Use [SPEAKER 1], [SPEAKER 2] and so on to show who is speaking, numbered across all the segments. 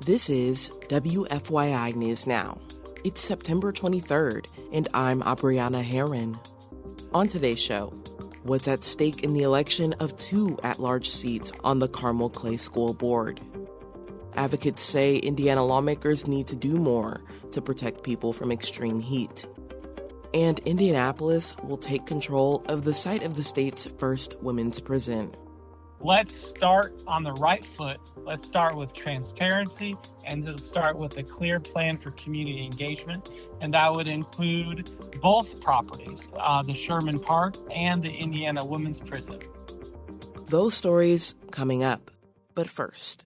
[SPEAKER 1] This is WFYI News Now. It's September 23rd, and I'm Abriana Herron. On today's show, what's at stake in the election of 2 at-large seats on the Carmel Clay School Board? Advocates say Indiana lawmakers need to do more to protect people from extreme heat. And Indianapolis will take control of the site of the state's first women's prison.
[SPEAKER 2] Let's start on the right foot. Let's start with transparency and let's start with a clear plan for community engagement. And that would include both properties, the Sherman Park and the Indiana Women's Prison.
[SPEAKER 1] Those stories coming up. But first,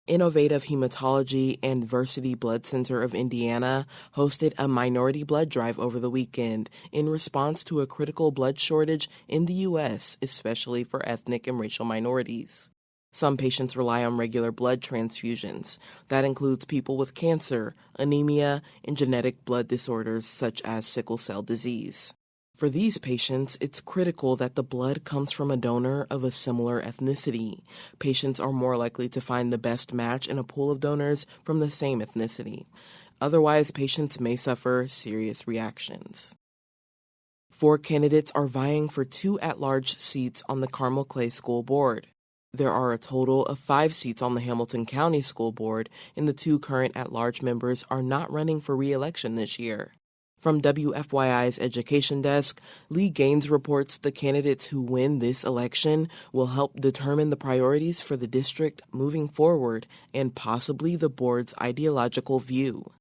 [SPEAKER 1] Innovative Hematology and Versiti Blood Center of Indiana hosted a minority blood drive over the weekend in response to a critical blood shortage in the U.S., especially for ethnic and racial minorities. Some patients rely on regular blood transfusions. That includes people with cancer, anemia, and genetic blood disorders such as sickle cell disease. For these patients, it's critical that the blood comes from a donor of a similar ethnicity. Patients are more likely to find the best match in a pool of donors from the same ethnicity. Otherwise, patients may suffer serious reactions. 4 candidates are vying for 2 at-large seats on the Carmel Clay School Board. There are a total of 5 seats on the Hamilton County School Board, and the 2 current at-large members are not running for re-election this year. From WFYI's Education Desk, Lee Gaines reports the candidates who win this election will help determine the priorities for the district moving forward and possibly the board's ideological view.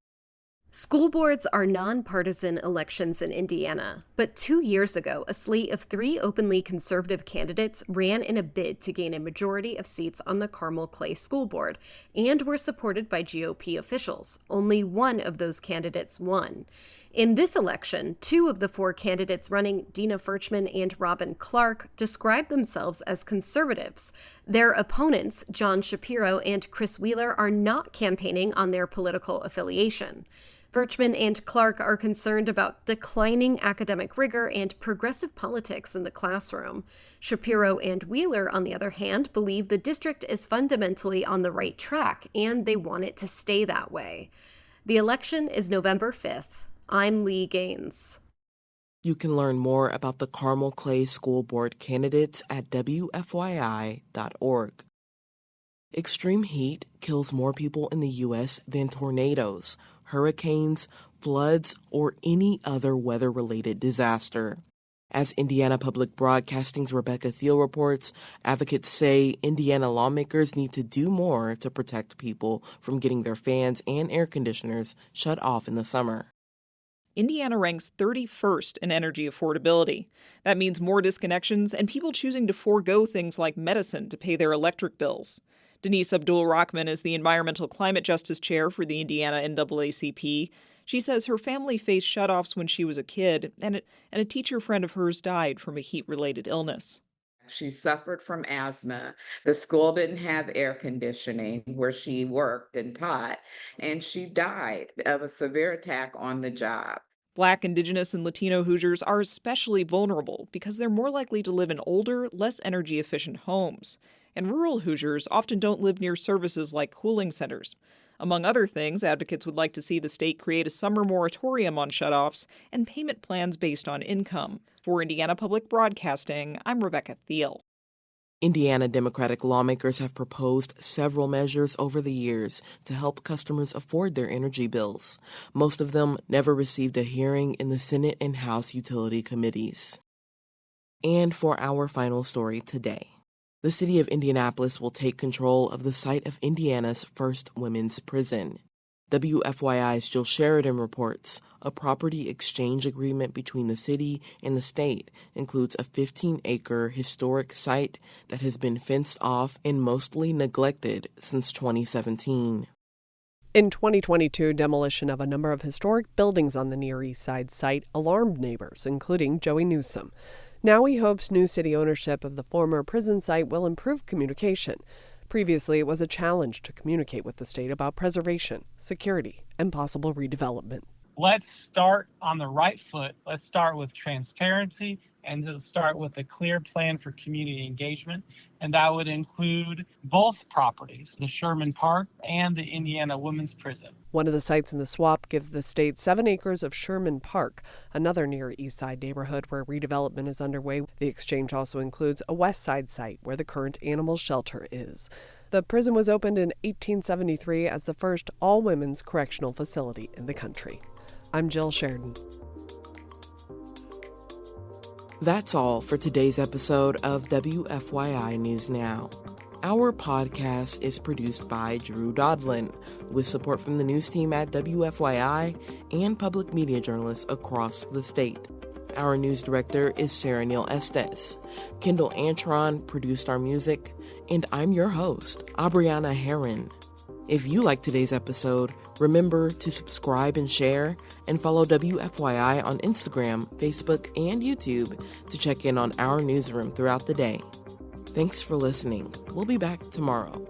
[SPEAKER 3] School boards are nonpartisan elections in Indiana, but 2 years ago, a slate of 3 openly conservative candidates ran in a bid to gain a majority of seats on the Carmel Clay School Board and were supported by GOP officials. Only one of those candidates won. In this election, 2 of the 4 candidates running, Dina Furchman and Robin Clark, describe themselves as conservatives. Their opponents, John Shapiro and Chris Wheeler, are not campaigning on their political affiliation. Furchman and Clark are concerned about declining academic rigor and progressive politics in the classroom. Shapiro and Wheeler, on the other hand, believe the district is fundamentally on the right track, and they want it to stay that way. The election is November 5th. I'm Lee Gaines.
[SPEAKER 1] You can learn more about the Carmel Clay School Board candidates at WFYI.org. Extreme heat kills more people in the U.S. than tornadoes, hurricanes, floods, or any other weather-related disaster. As Indiana Public Broadcasting's Rebecca Thiel reports, advocates say Indiana lawmakers need to do more to protect people from getting their fans and air conditioners shut off in the summer.
[SPEAKER 4] Indiana ranks 31st in energy affordability. That means more disconnections and people choosing to forego things like medicine to pay their electric bills. Denise Abdul-Rahman is the Environmental Climate Justice Chair for the Indiana NAACP. She says her family faced shutoffs when she was a kid, and a teacher friend of hers died from a heat-related illness.
[SPEAKER 5] She suffered from asthma. The school didn't have air conditioning where she worked and taught, and she died of a severe attack on the job.
[SPEAKER 4] Black, Indigenous, and Latino Hoosiers are especially vulnerable because they're more likely to live in older, less energy-efficient homes. And rural Hoosiers often don't live near services like cooling centers. Among other things, advocates would like to see the state create a summer moratorium on shutoffs and payment plans based on income. For Indiana Public Broadcasting, I'm Rebecca Thiel.
[SPEAKER 1] Indiana Democratic lawmakers have proposed several measures over the years to help customers afford their energy bills. Most of them never received a hearing in the Senate and House Utility Committees. And for our final story today, the City of Indianapolis will take control of the site of Indiana's first women's prison. WFYI's Jill Sheridan reports a property exchange agreement between the city and the state includes a 15-acre historic site that has been fenced off and mostly neglected since 2017.
[SPEAKER 6] In 2022, demolition of a number of historic buildings on the Near East Side site alarmed neighbors, including Joey Newsom. Now he hopes new city ownership of the former prison site will improve communication. Previously, it was a challenge to communicate with the state about preservation, security, and possible redevelopment.
[SPEAKER 2] Let's start on the right foot. Let's start with transparency and to start with a clear plan for community engagement. And that would include both properties, the Sherman Park and the Indiana Women's Prison.
[SPEAKER 6] One of the sites in the swap gives the state 7 acres of Sherman Park, another near East Side neighborhood where redevelopment is underway. The exchange also includes a West Side site where the current animal shelter is. The prison was opened in 1873 as the first all-women's correctional facility in the country. I'm Jill Sheridan.
[SPEAKER 1] That's all for today's episode of WFYI News Now. Our podcast is produced by Drew Daudelin, with support from the news team at WFYI and public media journalists across the state. Our news director is Sarah Neal-Estes. Kendall Antron produced our music, and I'm your host, Abriana Herron. If you like today's episode, remember to subscribe and share, and follow WFYI on Instagram, Facebook, and YouTube to check in on our newsroom throughout the day. Thanks for listening. We'll be back tomorrow.